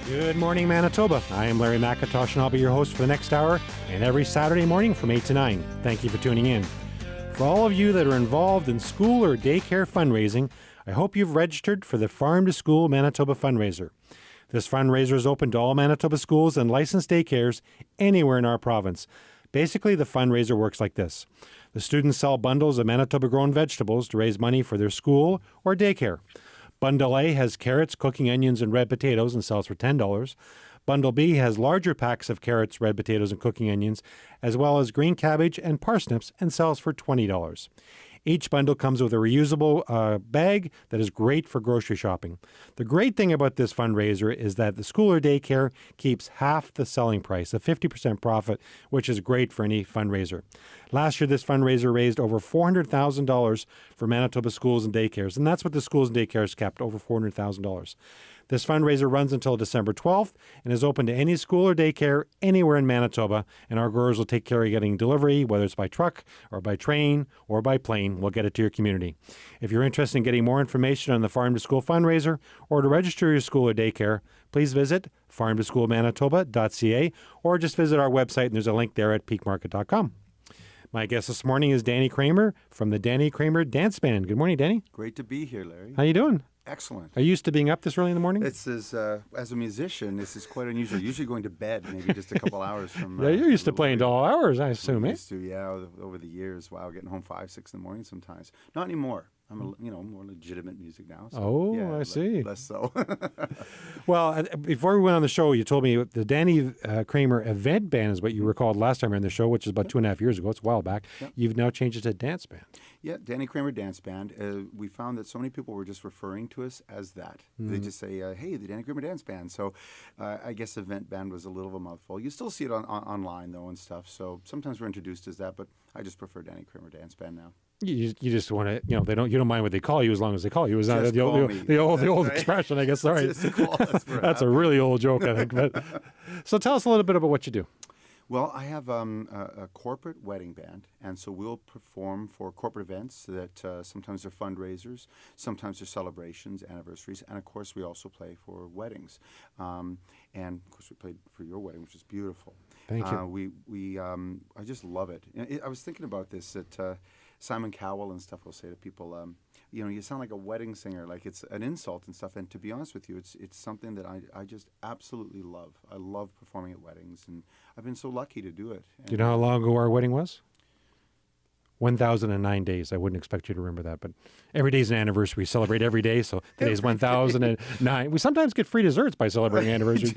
Good morning, Manitoba. I am Larry McIntosh, and I'll be your host for the next hour and every Saturday morning from 8 to 9. Thank you for tuning in. For all of you that are involved in school or daycare fundraising, I hope you've registered for the Farm to School Manitoba fundraiser. This fundraiser is open to all Manitoba schools and licensed daycares anywhere in our province. Basically, the fundraiser works like this. The students sell bundles of Manitoba-grown vegetables to raise money for their school or daycare. Bundle A has carrots, cooking onions, and red potatoes and sells for $10. Bundle B has larger packs of carrots, red potatoes, and cooking onions, as well as green cabbage and parsnips, and sells for $20. Each bundle comes with a reusable bag that is great for grocery shopping. The great thing about this fundraiser is that the school or daycare keeps half the selling price, a 50% profit, which is great for any fundraiser. Last year, this fundraiser raised over $400,000 for Manitoba schools and daycares, and that's what the schools and daycares kept, over $400,000. This fundraiser runs until December 12th and is open to any school or daycare anywhere in Manitoba, and our growers will take care of getting delivery, whether it's by truck or by train or by plane. We'll get it to your community. If you're interested in getting more information on the Farm to School fundraiser or to register your school or daycare, please visit MyToba.ca or just visit our website, and there's a link there at peakmarket.com. My guest this morning is Danny Kramer from the Danny Kramer Dance Band. Good morning, Danny. Great to be here, Larry. How you doing? Excellent. Are you used to being up this early in the morning? This is, as a musician, this is quite unusual. Usually going to bed maybe just a couple hours from... Yeah, you're used to playing till all hours, I assume, eh? Used to, yeah, over the years. Wow, getting home 5, 6 in the morning sometimes. Not anymore. I'm more legitimate music now. So, yeah, I see. Less so. Well, before we went on the show, you told me the Danny Kramer Event Band is what you were called last time on the show, which is about 2.5 years ago. It's a while back. Yep. You've now changed it to Dance Band. Yeah, Danny Kramer Dance Band. We found that so many people were just referring to us as that. They just say, hey, the Danny Kramer Dance Band. So I guess Event Band was a little of a mouthful. You still see it online, though, and stuff. So sometimes we're introduced as that, but I just prefer Danny Kramer Dance Band now. You just want to, you don't mind what they call you as long as they call you. Is that the old right. expression, I guess. Sorry. That's a happy. really old joke, I think. But so tell us a little bit about what you do. Well, I have a corporate wedding band, and so we'll perform for corporate events that sometimes they're fundraisers, sometimes they're celebrations, anniversaries, and of course we also play for weddings. And of course we played for your wedding, which is beautiful. Thank you. I just love it. I was thinking about this that Simon Cowell and stuff will say to people, you sound like a wedding singer, like it's an insult and stuff. And to be honest with you, it's something that I just absolutely love. I love performing at weddings, and I've been so lucky to do it. Do you know how long ago our wedding was? 1,009 days. I wouldn't expect you to remember that, but every day is an anniversary. We celebrate every day, so today's 1,009. We sometimes get free desserts by celebrating anniversaries.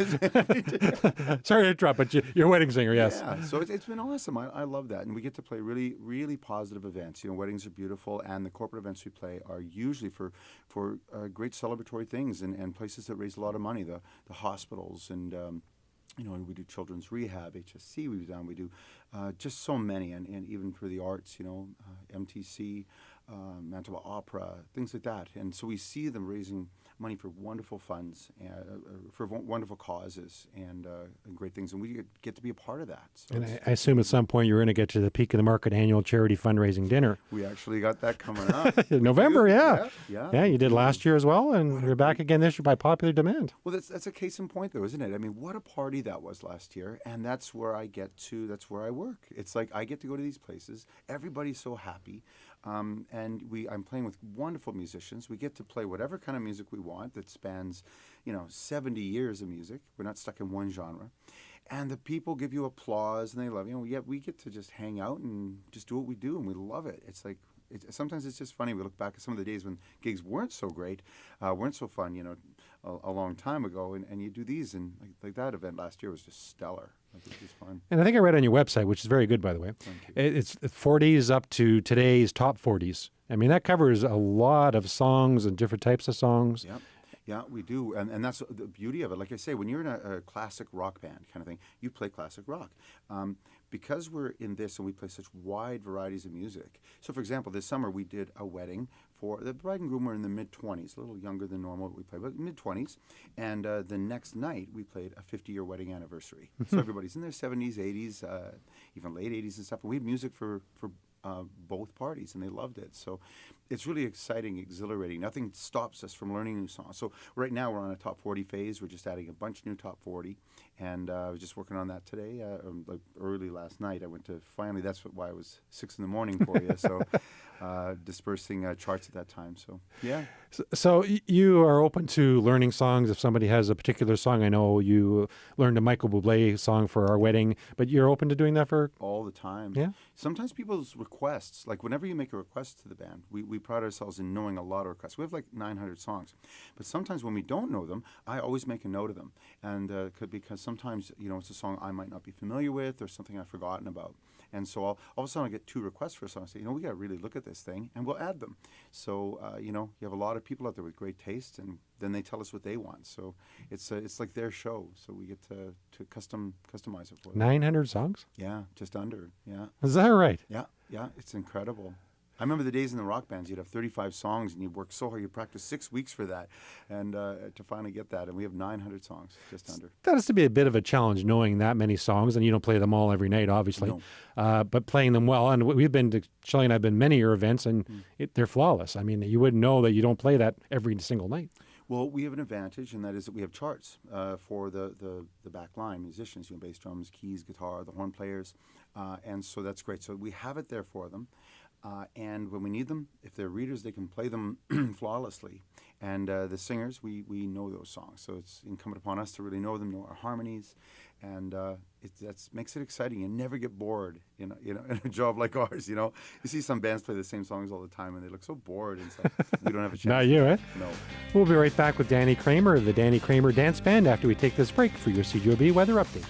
Sorry to interrupt, but you're a wedding singer, yes. Yeah, so it's been awesome. I love that, and we get to play really, really positive events. Weddings are beautiful, and the corporate events we play are usually for great celebratory things and places that raise a lot of money. The hospitals and we do children's rehab, HSC we've done. We do just so many, and even for the arts, MTC, Manitoba Opera, things like that. And so we see them raising money for wonderful funds, for wonderful causes, and great things. And we get to be a part of that. So and I assume at some point you're going to get to the Peak of the Market annual charity fundraising dinner. We actually got that coming up. November, yeah. Yeah, you did last year as well, and you're back again this year by popular demand. Well, that's a case in point, though, isn't it? I mean, what a party that was last year, and that's where that's where I work. It's like I get to go to these places. Everybody's so happy. And I'm playing with wonderful musicians. We get to play whatever kind of music we want that spans, 70 years of music. We're not stuck in one genre. And the people give you applause, and they love you. We get to just hang out and just do what we do, and we love it. It's like, sometimes it's just funny. We look back at some of the days when gigs weren't so great, weren't so fun, a long time ago, and you do these, and like that event last year was just stellar. It was just fun. And I think I read on your website, which is very good, by the way, it's 40s up to today's top 40s. I mean, that covers a lot of songs and different types of songs. Yep. Yeah, we do, and that's the beauty of it. Like I say, when you're in a classic rock band kind of thing, you play classic rock. Because we're in this and we play such wide varieties of music. So, for example, this summer we did a wedding for the bride and groom were in the mid-20s, a little younger than normal we played, but mid-20s. And the next night we played a 50-year wedding anniversary. So everybody's in their 70s, 80s, even late 80s and stuff. And we had music for both parties, and they loved it. So it's really exciting, exhilarating. Nothing stops us from learning new songs. So right now we're on a top 40 phase. We're just adding a bunch of new top 40, and I was just working on that today. Like early last night, I went to finally. That's why it was 6 in the morning for you. So dispersing charts at that time. So yeah. So you are open to learning songs if somebody has a particular song. I know you learned a Michael Bublé song for our wedding, but you're open to doing that for all the time. Yeah. Sometimes people's requests, like whenever you make a request to the band, we pride ourselves in knowing a lot of requests. We have like 900 songs, but sometimes when we don't know them, I always make a note of them, and because sometimes it's a song I might not be familiar with or something I've forgotten about, and so all of a sudden I get 2 requests for a song. I say, we got to really look at this thing, and we'll add them. So you have a lot of people out there with great taste, and then they tell us what they want. So it's like their show. So we get to customize it for them. 900 songs? Yeah, just under. Yeah. Is that right? Yeah, it's incredible. I remember the days in the rock bands, you'd have 35 songs, and you'd work so hard. You practice 6 weeks for that, and to finally get that. And we have 900 songs, just under. That has to be a bit of a challenge, knowing that many songs, and you don't play them all every night, obviously, but playing them well. And we've been to Shelley and I've been many of your events, and they're flawless. I mean, you wouldn't know that you don't play that every single night. Well, we have an advantage, and that is that we have charts for the back line musicians, bass, drums, keys, guitar, the horn players, and so that's great. So we have it there for them, and when we need them, if they're readers, they can play them flawlessly. And the singers, we know those songs, so it's incumbent upon us to really know them, know our harmonies, and that makes it exciting. You never get bored, in a job like ours. You see some bands play the same songs all the time, and they look so bored. And so we don't have a chance. Not you, eh? No. We'll be right back with Danny Kramer of the Danny Kramer Dance Band after we take this break for your CJOB weather update.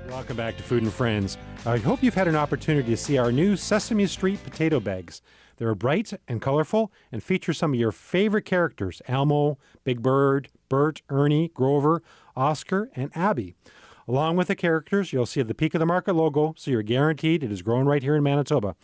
Welcome back to Food and Friends. I hope you've had an opportunity to see our new Sesame Street potato bags. They're bright and colorful and feature some of your favorite characters: Elmo, Big Bird, Bert, Ernie, Grover, Oscar, and Abby. Along with the characters, you'll see the Peak of the Market logo, so you're guaranteed it is grown right here in Manitoba.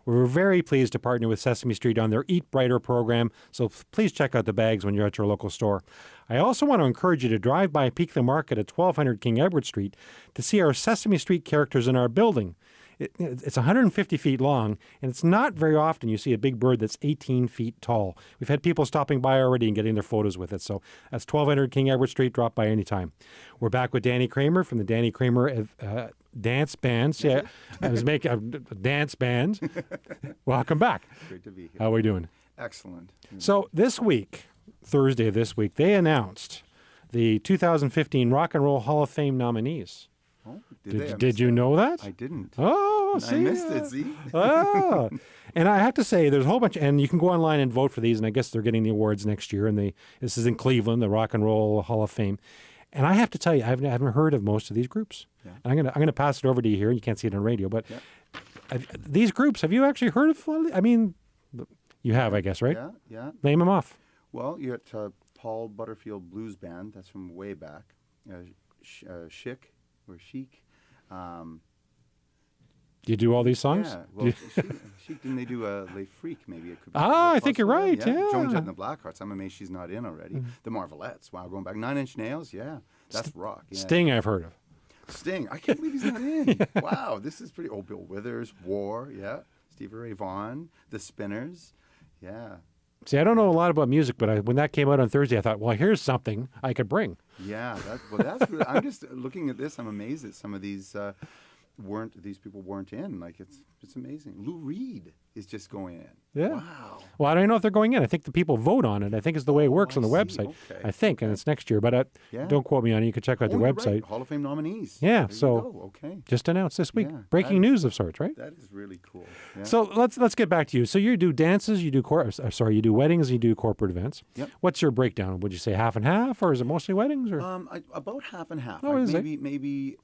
We're very pleased to partner with Sesame Street on their Eat Brighter program, so please check out the bags when you're at your local store. I also want to encourage you to drive by Peak of the Market at 1200 King Edward Street to see our Sesame Street characters in our building. It's 150 feet long, and it's not very often you see a big bird that's 18 feet tall. We've had people stopping by already and getting their photos with it. So that's 1200 King Edward Street. Drop by anytime. We're back with Danny Kramer from the Danny Kramer Dance Band. Yeah, I was making a dance band. Welcome back. Great to be here. How are we doing? Excellent. So this week, Thursday of this week, they announced the 2015 Rock and Roll Hall of Fame nominees. Oh, did you know that? I didn't. Oh, see? I missed it, see? Oh. And I have to say, there's a whole bunch, and you can go online and vote for these, and I guess they're getting the awards next year, and this is in Cleveland, the Rock and Roll Hall of Fame. And I have to tell you, I haven't heard of most of these groups. Yeah. And I'm gonna pass it over to you here. You can't see it on radio, but these groups, have you actually heard of? I mean, you have, I guess, right? Yeah. Name them off. Well, you're at Paul Butterfield Blues Band. That's from way back. Chic. Do you do all these songs? Yeah. Well, Chic, didn't they do Les Freak, maybe? It could be I think you're right, yeah. Joan Jett and the Blackhearts. I'm amazed she's not in already. The Marvelettes. Wow, going back. 9 Inch Nails, yeah. That's rock. Yeah. Sting, I've heard of. Sting. I can't believe he's not in. Wow, this is pretty... Oh, Bill Withers, War, yeah. Stevie Ray Vaughan, The Spinners, yeah. See, I don't know a lot about music, but when that came out on Thursday, I thought, well, here's something I could bring. Yeah, that's really, I'm just looking at this. I'm amazed that some of these people weren't in. Like it's amazing. Lou Reed is just going in. Yeah. Wow. Well, I don't know if they're going in. I think the people vote on it. I think it's the way it works on the website. Okay. I think, and it's next year. But don't quote me on it. You can check out the website. Right. Hall of Fame nominees. Yeah. There so you go. Okay. Just announced this week. Yeah, Breaking news of sorts, right? That is really cool. Yeah. So let's get back to you. So you do dances, you do weddings, you do corporate events. Yep. What's your breakdown? Would you say half and half, or is it mostly weddings? Or about half and half. Oh, is it? Maybe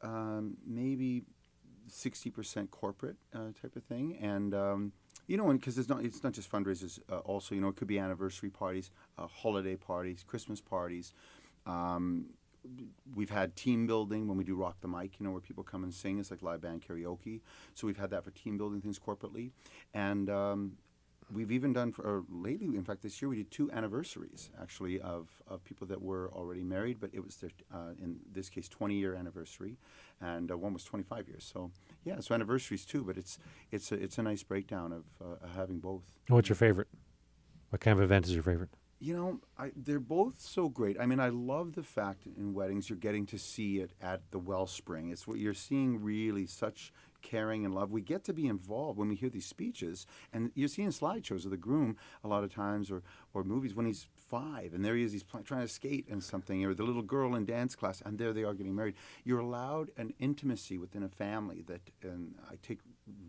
60% corporate type of thing, and because it's not just fundraisers. Also, it could be anniversary parties, holiday parties, Christmas parties. We've had team building when we do Rock the Mic, where people come and sing. It's like live band karaoke. So we've had that for team building things corporately, and we've even done lately. In fact, this year we did 2 anniversaries actually of people that were already married, but it was their in this case 20-year anniversary, and one was 25 years. So yeah, so anniversaries too. But it's a nice breakdown of having both. What's your favorite? What kind of event is your favorite? You know, they're both so great. I mean, I love the fact in weddings you're getting to see it at the wellspring. It's what you're seeing, really such caring and love. We get to be involved when we hear these speeches, and you're seeing slideshows of the groom a lot of times, or movies when he's 5 and there he is, he's trying to skate and something, or the little girl in dance class, and there they are getting married. You're allowed an intimacy within a family that, and I take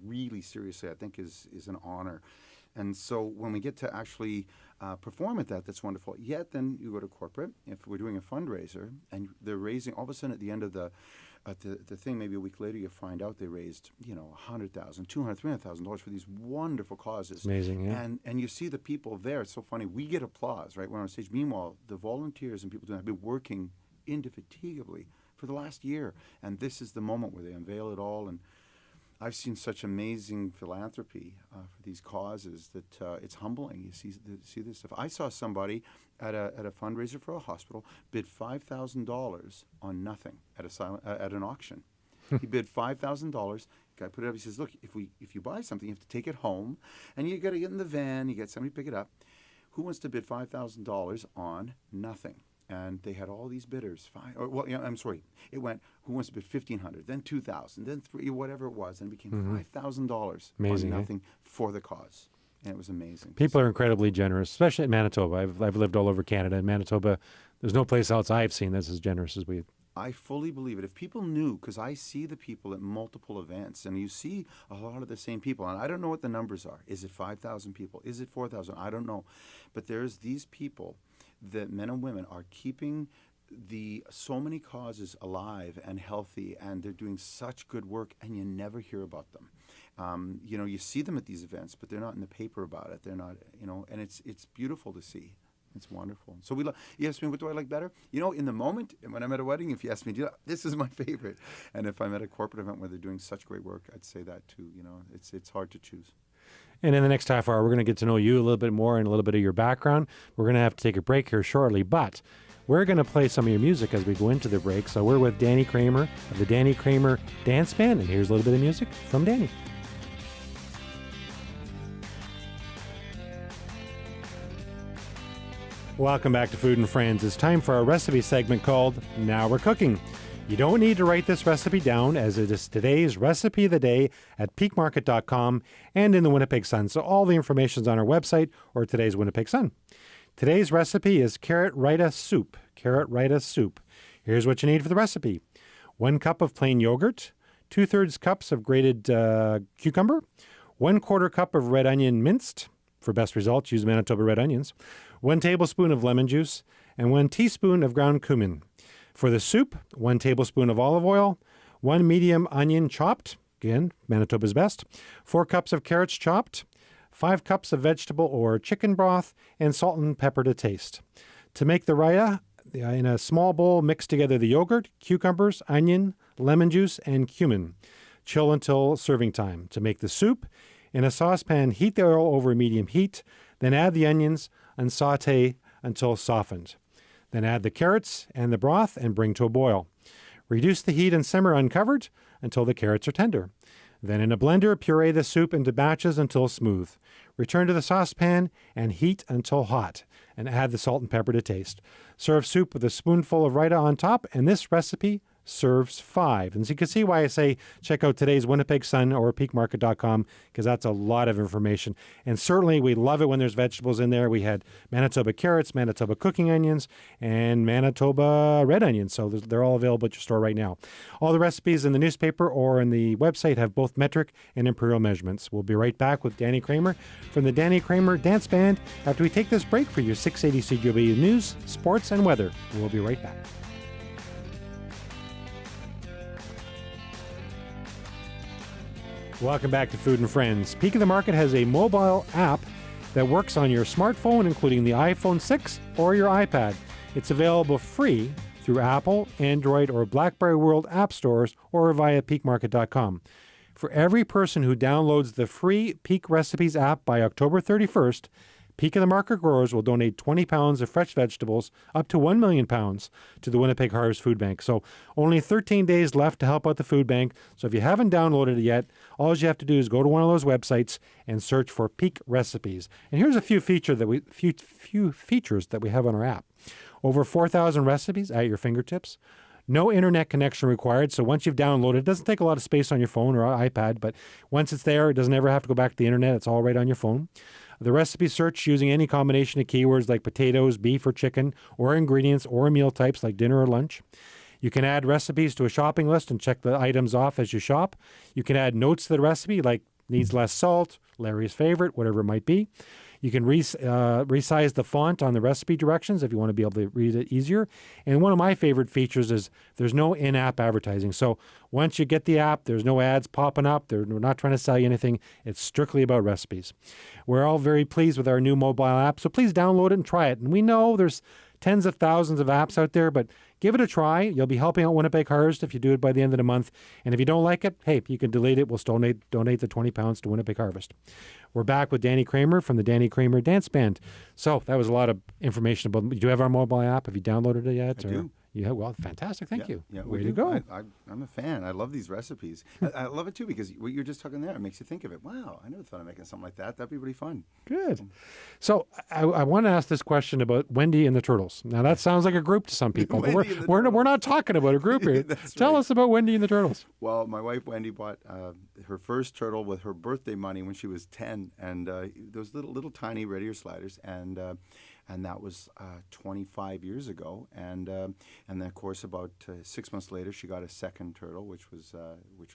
really seriously, I think is an honor. And so when we get to actually perform at that's wonderful. Yet then you go to corporate, if we're doing a fundraiser, and they're raising, all of a sudden at the end of the thing, maybe a week later, you find out they raised, $100,000, $200,000, $300,000 for these wonderful causes. Amazing, yeah. And you see the people there. It's so funny. We get applause, right? We're on stage. Meanwhile, the volunteers and people doing have been working indefatigably for the last year. And this is the moment where they unveil it all. And I've seen such amazing philanthropy for these causes that it's humbling. You see this stuff. I saw somebody at a fundraiser for a hospital bid $5,000 on nothing at an auction. He bid $5,000. Guy put it up. He says, "Look, if you buy something, you have to take it home, and you got to get in the van. You get somebody to pick it up. Who wants to bid $5,000 on nothing?" And they had all these bidders. It went, who wants to bid $1,500, then $2,000, then $3,000, whatever it was, and it became $5,000 Amazing, on nothing for the cause. And it was amazing. People are incredibly generous, especially in Manitoba. I've lived all over Canada. In Manitoba, there's no place else I've seen that's as generous as we. I fully believe it. If people knew, because I see the people at multiple events, and you see a lot of the same people, and I don't know what the numbers are. Is it 5,000 people? Is it 4,000? I don't know. But there's these people that men and women are keeping so many causes alive and healthy, and they're doing such good work, and you never hear about them. You see them at these events, but they're not in the paper about it. They're not, and it's beautiful to see. It's wonderful. So you ask me, what do I like better? In the moment, when I'm at a wedding, if you ask me, this is my favorite. And if I'm at a corporate event where they're doing such great work, I'd say that too. It's hard to choose. And in the next half hour, we're going to get to know you a little bit more and a little bit of your background. We're going to have to take a break here shortly, but we're going to play some of your music as we go into the break. So we're with Danny Kramer of the Danny Kramer Dance Band, and here's a little bit of music from Danny. Welcome back to Food and Friends. It's time for our recipe segment called Now We're Cooking. You don't need to write this recipe down, as it is today's recipe of the day at peakmarket.com and in the Winnipeg Sun. So all the information is on our website or today's Winnipeg Sun. Today's recipe is carrot raita soup. Carrot raita soup. Here's what you need for the recipe. 1 cup of plain yogurt, 2/3 cups of grated cucumber, 1/4 cup of red onion minced. For best results, use Manitoba red onions. 1 tablespoon of lemon juice, and 1 teaspoon of ground cumin. For the soup, 1 tablespoon of olive oil, 1 medium onion chopped, again, Manitoba's best, 4 cups of carrots chopped, 5 cups of vegetable or chicken broth, and salt and pepper to taste. To make the raita, in a small bowl, mix together the yogurt, cucumbers, onion, lemon juice, and cumin. Chill until serving time. To make the soup, in a saucepan, heat the oil over medium heat, then add the onions and saute until softened. Then add the carrots and the broth and bring to a boil. Reduce the heat and simmer uncovered until the carrots are tender. Then in a blender, puree the soup into batches until smooth. Return to the saucepan and heat until hot, and add the salt and pepper to taste. Serve soup with a spoonful of raita on top, and this recipe serves 5. And so you can see why I say check out today's Winnipeg Sun or peakmarket.com, because that's a lot of information. And certainly we love it when there's vegetables in there. We had Manitoba carrots, Manitoba cooking onions, and Manitoba red onions. So they're all available at your store right now. All the recipes in the newspaper or in the website have both metric and imperial measurements. We'll be right back with Danny Kramer from the Danny Kramer Dance Band after we take this break for your 680 CJOB news, sports, and weather. We'll be right back. Welcome back to Food and Friends. Peak of the Market has a mobile app that works on your smartphone, including the iPhone 6 or your iPad. It's available free through Apple, Android, or BlackBerry World app stores or via peakmarket.com. For every person who downloads the free Peak Recipes app by October 31st, Peak of the Market Growers will donate 20 pounds of fresh vegetables, up to 1 million pounds, to the Winnipeg Harvest Food Bank. So only 13 days left to help out the food bank. So if you haven't downloaded it yet, all you have to do is go to one of those websites and search for Peak Recipes. And here's a few features that we have on our app. Over 4,000 recipes at your fingertips. No internet connection required. So once you've downloaded, it doesn't take a lot of space on your phone or iPad, but once it's there, it doesn't ever have to go back to the internet. It's all right on your phone. The recipe search using any combination of keywords like potatoes, beef or chicken, or ingredients or meal types like dinner or lunch. You can add recipes to a shopping list and check the items off as you shop. You can add notes to the recipe like needs less salt, Larry's favorite, whatever it might be. You can resize the font on the recipe directions if you want to be able to read it easier. And one of my favorite features is there's no in-app advertising. So once you get the app, there's no ads popping up. We're not trying to sell you anything. It's strictly about recipes. We're all very pleased with our new mobile app, so please download it and try it. And we know there's tens of thousands of apps out there, but give it a try. You'll be helping out Winnipeg Harvest if you do it by the end of the month. And if you don't like it, hey, you can delete it. We'll still donate the 20 pounds to Winnipeg Harvest. We're back with Danny Kramer from the Danny Kramer Dance Band. So that was a lot of information about. Do you have our mobile app? Have you downloaded it yet? I do. Yeah, well, fantastic. Thank you. Yeah, way to go. I'm a fan. I love these recipes. I love it too because what you're just talking there, it makes you think of it. Wow, I never thought of making something like that. That'd be really fun. Good. So I want to ask this question about Wendy and the Turtles. Now that sounds like a group to some people, but we're not talking about a group here. Tell us about Wendy and the Turtles. Well, my wife Wendy bought her first turtle with her birthday money when she was 10, and those little tiny red ear sliders, and that was 25 years ago. And then of course about 6 months later, she got a second turtle, which was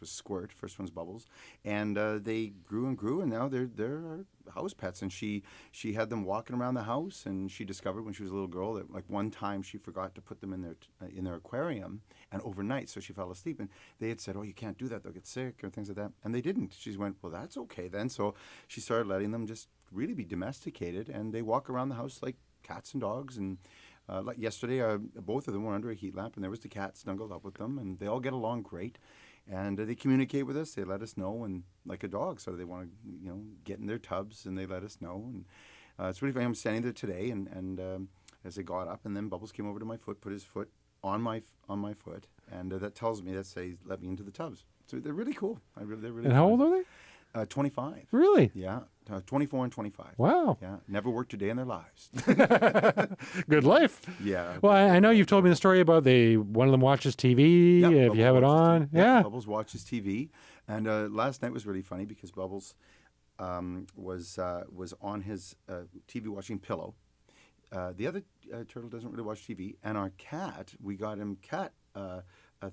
Squirt. First one's Bubbles, and they grew and grew, and now they're house pets. And she had them walking around the house, and she discovered when she was a little girl that like one time she forgot to put them in their aquarium, and overnight, so she fell asleep, and they had said, "Oh, you can't do that; they'll get sick," or things like that, and they didn't. She went, "Well, that's okay then." So she started letting them just really be domesticated, and they walk around the house like cats and dogs. And like yesterday, both of them were under a heat lamp, and there was the cat snuggled up with them, and they all get along great. And they communicate with us. They let us know, and like a dog, so they want to get in their tubs, and they let us know. And it's really funny. I'm standing there today, and as they got up, and then Bubbles came over to my foot, put his foot on my foot, and that tells me that says let me into the tubs. So they're really cool. They're really. And how old are they? 25. Really? Yeah, 24 and 25. Wow. Yeah, never worked a day in their lives. Good life. Yeah. Well, I know you've told me the story about one of them watches TV. Yeah, if Bubbles you have it on, yeah. Bubbles watches TV, and last night was really funny because Bubbles was on his TV watching Pillow. The other turtle doesn't really watch TV, and our cat, we got him cat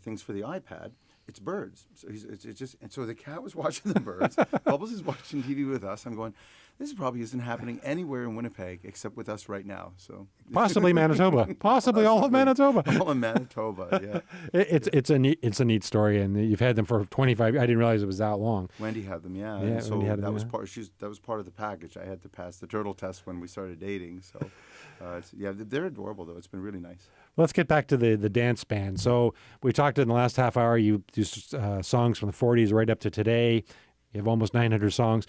things for the iPad. It's birds. So it's just, and so the cat was watching the birds. Bubbles is watching TV with us. I'm going, this probably isn't happening anywhere in Winnipeg except with us right now. So possibly Manitoba, possibly all of Manitoba. All of Manitoba, yeah. It's a neat story, and you've had them for 25. I didn't realize it was that long. Wendy had them, yeah. Yeah, so Wendy had them, that was yeah. that was part of the package. I had to pass the turtle test when we started dating. So they're adorable though. It's been really nice. Let's get back to the dance band. So we talked in the last half hour. You do songs from the 40s right up to today. You have almost 900 songs.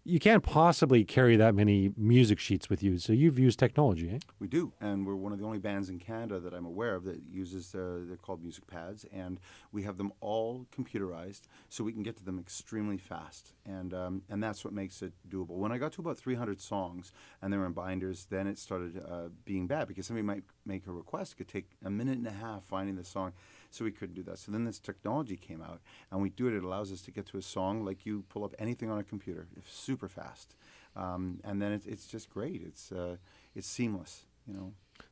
You can't possibly carry that many music sheets with you. So you've used technology, eh? We do, and we're one of the only bands in Canada that I'm aware of that uses, they're called music pads, and we have them all computerized so we can get to them extremely fast, and that's what makes it doable. When I got to about 300 songs and they were in binders, then it started being bad because somebody might make a request. It could take a minute and a half finding the song. So we couldn't do that. So then this technology came out, and we do it. It allows us to get to a song like you pull up anything on a computer, it's super fast, and then it's just great. It's seamless,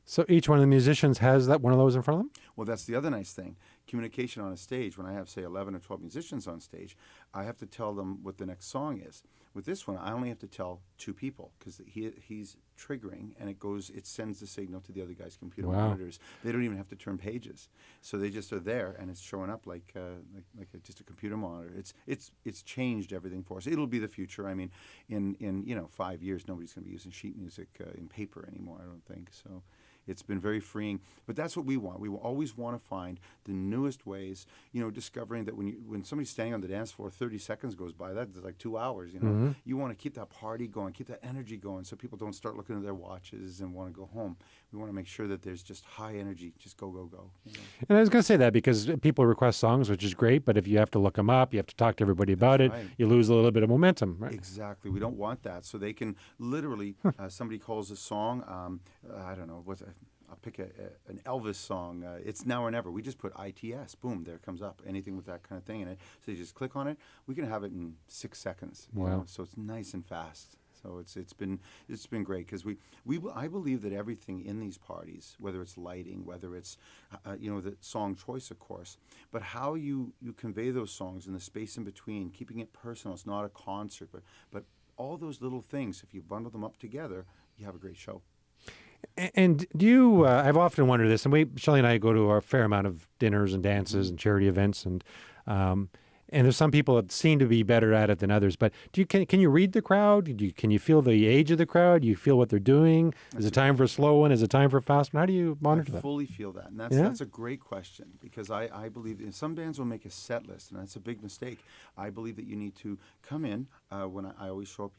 So each one of the musicians has one of those in front of them? Well, that's the other nice thing. Communication on a stage. When I have, say, 11 or 12 musicians on stage, I have to tell them what the next song is. With this one, I only have to tell 2 people because he's triggering, and it sends the signal to the other guy's computer monitors. They don't even have to turn pages, so they just are there, and it's showing up like just a computer monitor. It's changed everything for us. It'll be the future. I mean, in 5 years, nobody's going to be using sheet music in paper anymore. I don't think so. It's been very freeing. But that's what we want. We will always want to find the newest ways, discovering that when somebody's standing on the dance floor, 30 seconds goes by, that's like 2 hours, You want to keep that party going, keep that energy going so people don't start looking at their watches and want to go home. We want to make sure that there's just high energy, just go, go, go. And I was going to say that because people request songs, which is great, but if you have to look them up, you have to talk to everybody about it, right. you lose a little bit of momentum, right? Exactly. We don't want that. So they can literally, somebody calls a song, I don't know, I'll pick an Elvis song. It's Now or Never. We just put ITS. Boom, there it comes up. Anything with that kind of thing in it. So you just click on it. We can have it in 6 seconds. Wow. So it's nice and fast. So it's been great because I believe that everything in these parties, whether it's lighting, whether it's the song choice, of course, but how you convey those songs and the space in between, keeping it personal. It's not a concert, but all those little things. If you bundle them up together, you have a great show. And do you, I've often wondered this, and Shelley and I go to a fair amount of dinners and dances and charity events, and there's some people that seem to be better at it than others, but can you read the crowd? Can you feel the age of the crowd? Do you feel what they're doing? Is it time for a slow one? Is it time for a fast one? How do you monitor that? I fully feel that, and that's a great question because I believe some bands will make a set list, and that's a big mistake. I believe that you need to come in when I always show up,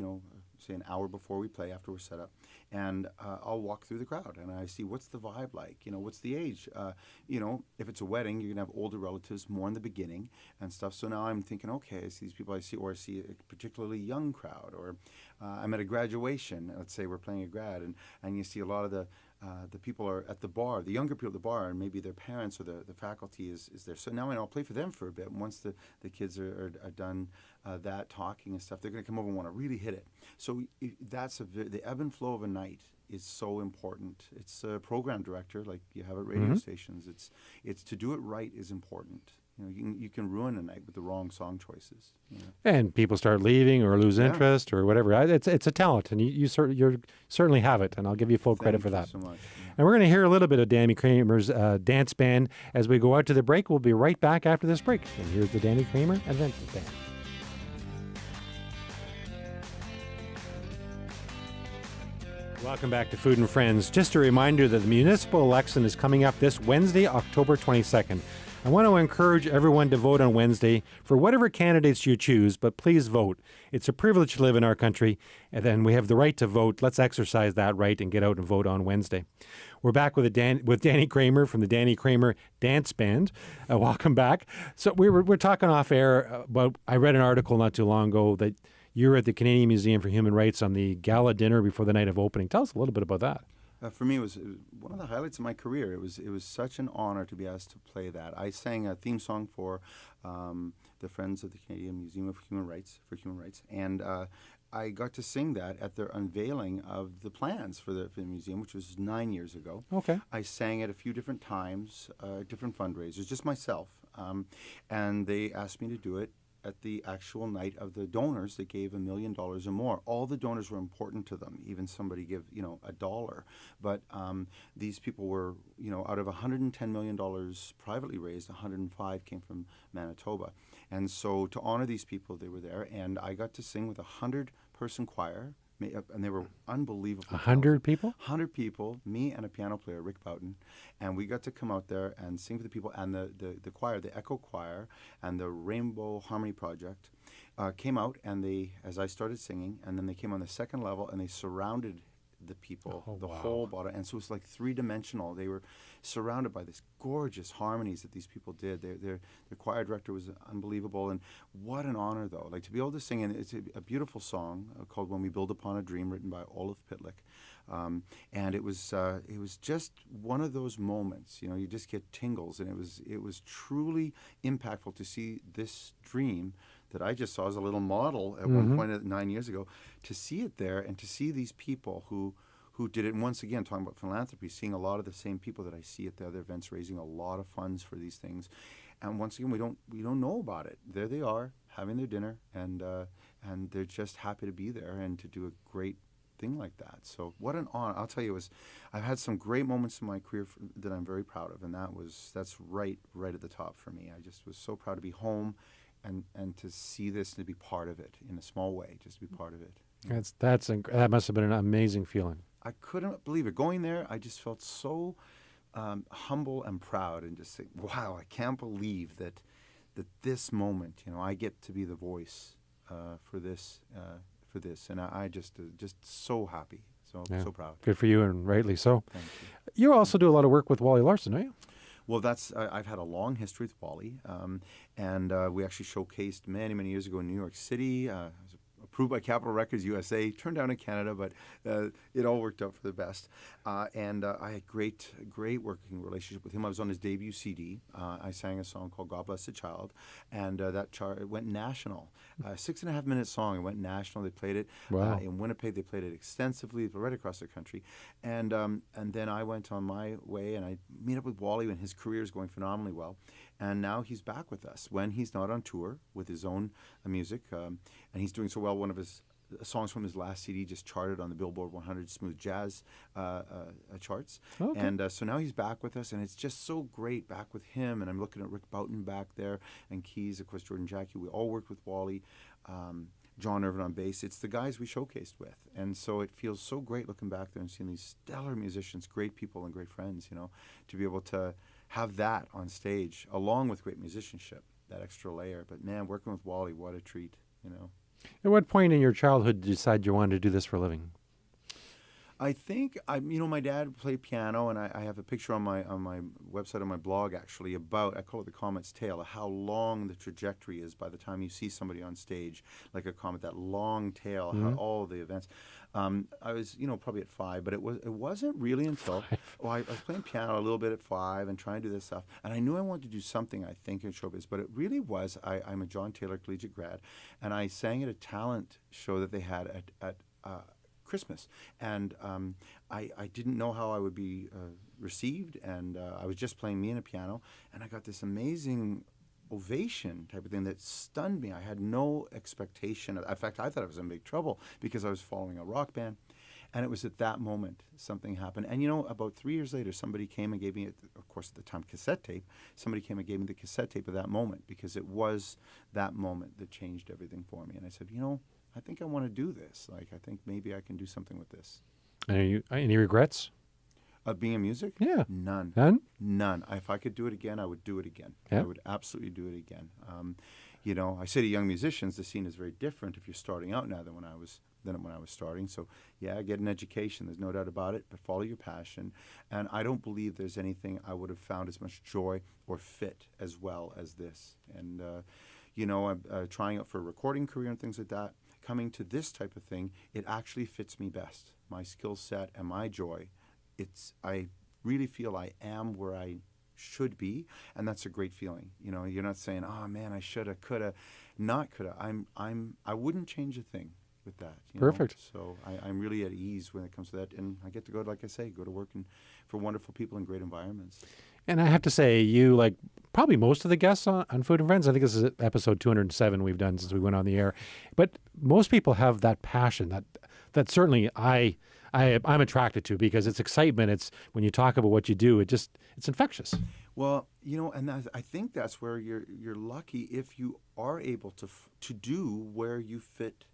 say an hour before we play, after we're set up, and I'll walk through the crowd and I see what's the vibe like, what's the age, if it's a wedding, you're gonna have older relatives more in the beginning and stuff. So now I'm thinking, okay, I see these people I see a particularly young crowd, or I'm at a graduation. Let's say we're playing a grad, and you see a lot of the people are at the bar, the younger people at the bar, and maybe their parents or the faculty is there. So now I'll play for them for a bit. And once the kids are done that talking and stuff, they're going to come over and want to really hit it. So the ebb and flow of a night is so important. It's a program director, like you have at radio stations. It's to do it right is important. You can ruin a night with the wrong song choices. And people start leaving or lose interest or whatever. It's a talent, and you certainly have it, and I'll give you full credit for that. Thank you so much. And we're going to hear a little bit of Danny Kramer's dance band as we go out to the break. We'll be right back after this break. And here's the Danny Kramer Adventure Band. Welcome back to Food and Friends. Just a reminder that the municipal election is coming up this Wednesday, October 22nd. I want to encourage everyone to vote on Wednesday for whatever candidates you choose, but please vote. It's a privilege to live in our country, and then we have the right to vote. Let's exercise that right and get out and vote on Wednesday. We're back with Danny Kramer from the Danny Kramer Dance Band. Welcome back. So we're talking off air about, I read an article not too long ago that you were at the Canadian Museum for Human Rights on the gala dinner before the night of opening. Tell us a little bit about that. For me, it was one of the highlights of my career. It was such an honor to be asked to play that. I sang a theme song for the Friends of the Canadian Museum of Human Rights, and I got to sing that at their unveiling of the plans for the museum, which was 9 years ago. Okay. I sang it a few different times, different fundraisers, just myself, and they asked me to do it at the actual night of the donors that gave $1 million or more. All the donors were important to them. Even somebody give $1, but these people were out of $110 million privately raised, 105 came from Manitoba, and so to honor these people, they were there, and I got to sing with 100-person choir. And they were unbelievable. 100 people? 100 people, me and a piano player, Rick Boughton, and we got to come out there and sing for the people. And the choir, the Echo Choir and the Rainbow Harmony Project came out, and as I started singing, and then they came on the second level and they surrounded the people, whole body, and so it was like three-dimensional. They were surrounded by this gorgeous harmonies that these people did. The choir director was unbelievable, and what an honor, though, like to be able to sing. And it's a beautiful song called "When We Build Upon a Dream," written by Olaf Pitlick, and it was just one of those moments. You just get tingles, and it was truly impactful to see this dream that I just saw as a little model at one point 9 years ago, to see it there and to see these people who did it. And once again, talking about philanthropy, seeing a lot of the same people that I see at the other events raising a lot of funds for these things. And once again, we don't know about it. There they are having their dinner, and they're just happy to be there and to do a great thing like that. So what an honor. I'll tell you, I've had some great moments in my career that I'm very proud of, and that's right at the top for me. I just was so proud to be home and to see this, to be part of it in a small way, just to be part of it. That must have been an amazing feeling. I couldn't believe it. Going there, I just felt so humble and proud, and just think, wow, I can't believe that this moment, I get to be the voice for this, and I just so happy, so proud. Good for you, and rightly so. Thank you. You also do a lot of work with Wally Larson, don't you? Well, I've had a long history with Wally, and we actually showcased many years ago in New York City. I was approved by Capitol Records USA, turned down in Canada, but it all worked out for the best. And I had great working relationship with him. I was on his debut CD. I sang a song called "God Bless the Child," and it went national. 6.5-minute song. It went national. They played it in Winnipeg. They played it extensively, right across the country. And then I went on my way, and I meet up with Wally, and his career is going phenomenally well. And now he's back with us when he's not on tour with his own music, and he's doing so well. One of his songs from his last CD just charted on the Billboard 100 Smooth Jazz charts. Okay. And so now he's back with us, and it's just so great back with him. And I'm looking at Rick Boughton back there, and keys, of course, Jordan Jackie. We all worked with Wally. John Irvin on bass. It's the guys we showcased with. And so it feels so great looking back there and seeing these stellar musicians, great people and great friends, to be able to have that on stage along with great musicianship, that extra layer. But man, working with Wally, what a treat, At what point in your childhood did you decide you wanted to do this for a living? I think my dad played piano, and I have a picture on my website, on my blog, actually, about, I call it the comet's tail, how long the trajectory is by the time you see somebody on stage, like a comet, that long tail, how all the events. I was, probably at 5, but it wasn't really until I was playing piano a little bit at 5 and trying to do this stuff, and I knew I wanted to do something, I think, in showbiz, but it really was, I'm a John Taylor collegiate grad, and I sang at a talent show that they had at Christmas, and I didn't know how I would be received, and I was just playing me and a piano, and I got this amazing ovation type of thing that stunned me. I had no expectation. In fact, I thought I was in big trouble because I was following a rock band, and it was at that moment something happened. And about 3 years later, somebody came and gave me, of course at the time, cassette tape. Somebody came and gave me the cassette tape of that moment, because it was that moment that changed everything for me. And I said, I think I want to do this. Like, I think maybe I can do something with this. And any regrets? Of being in music? Yeah. None. None? None. If I could do it again, I would do it again. Yeah. I would absolutely do it again. I say to young musicians, the scene is very different if you're starting out now than when I was starting. So, yeah, get an education. There's no doubt about it, but follow your passion. And I don't believe there's anything I would have found as much joy or fit as well as this. And, I'm trying out for a recording career and things like that. Coming to this type of thing, it actually fits me best. My skill set and my joy. I really feel I am where I should be, and that's a great feeling. You're not saying, "Oh man, I shoulda, coulda," not coulda. I wouldn't change a thing with that. Perfect. So I'm really at ease when it comes to that, and I get to go, like I say, go to work for wonderful people in great environments. And I have to say, you, like probably most of the guests on Food and Friends, I think this is episode 207 we've done since we went on the air, but most people have that passion that certainly I'm attracted to, because it's excitement. It's when you talk about what you do, it's infectious. Well, and I think that's where you're lucky if you are able to do where you fit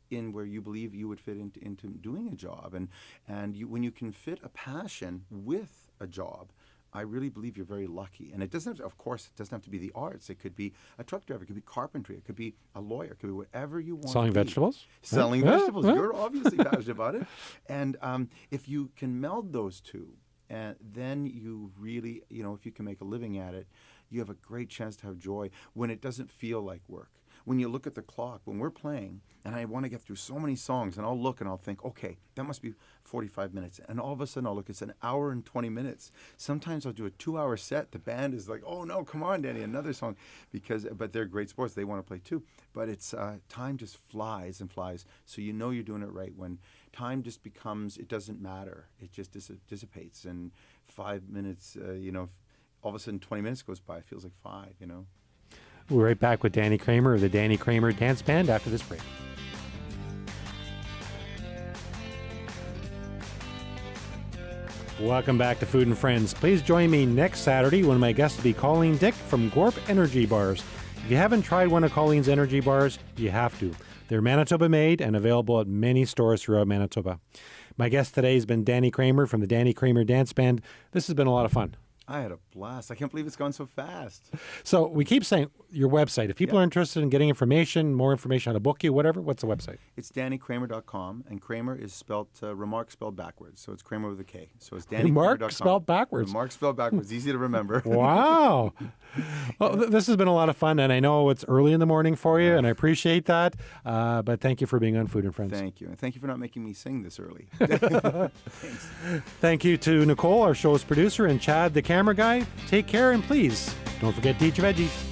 in, where you believe you would fit into doing a job, and when you can fit a passion with a job, I really believe you're very lucky. And it doesn't have to be the arts. It could be a truck driver. It could be carpentry. It could be a lawyer. It could be whatever you want. Selling vegetables? Selling vegetables. You're obviously passionate about it. And if you can meld those two, and then you really, if you can make a living at it, you have a great chance to have joy when it doesn't feel like work. When you look at the clock, when we're playing, and I want to get through so many songs, and I'll look and I'll think, okay, that must be 45 minutes. And all of a sudden I'll look, it's an hour and 20 minutes. Sometimes I'll do a 2-hour set. The band is like, oh no, come on, Danny, another song. But they're great sports. They want to play too. But it's time just flies and flies. So you're doing it right when time just becomes, it doesn't matter. It just dissipates. And 5 minutes, all of a sudden 20 minutes goes by. It feels like 5, We're right back with Danny Kramer of the Danny Kramer Dance Band after this break. Welcome back to Food and Friends. Please join me next Saturday when my guest will be Colleen Dick from Gorp Energy Bars. If you haven't tried one of Colleen's energy bars, you have to. They're Manitoba made and available at many stores throughout Manitoba. My guest today has been Danny Kramer from the Danny Kramer Dance Band. This has been a lot of fun. I had a blast. I can't believe it's gone so fast. So we keep saying your website. If people are interested in getting information, more information how to book you, whatever, what's the website? It's DannyKramer.com, and Kramer is spelled, Remark spelled backwards. So it's Kramer with a K. So it's DannyKramer.com. Remark spelled backwards. Remark spelled backwards. Easy to remember. Wow. Well, this has been a lot of fun, and I know it's early in the morning for you, and I appreciate that. But thank you for being on Food and Friends. Thank you. And thank you for not making me sing this early. Thanks. Thank you to Nicole, our show's producer, and Chad, the camera guy. Take care, and please, don't forget to eat your veggies.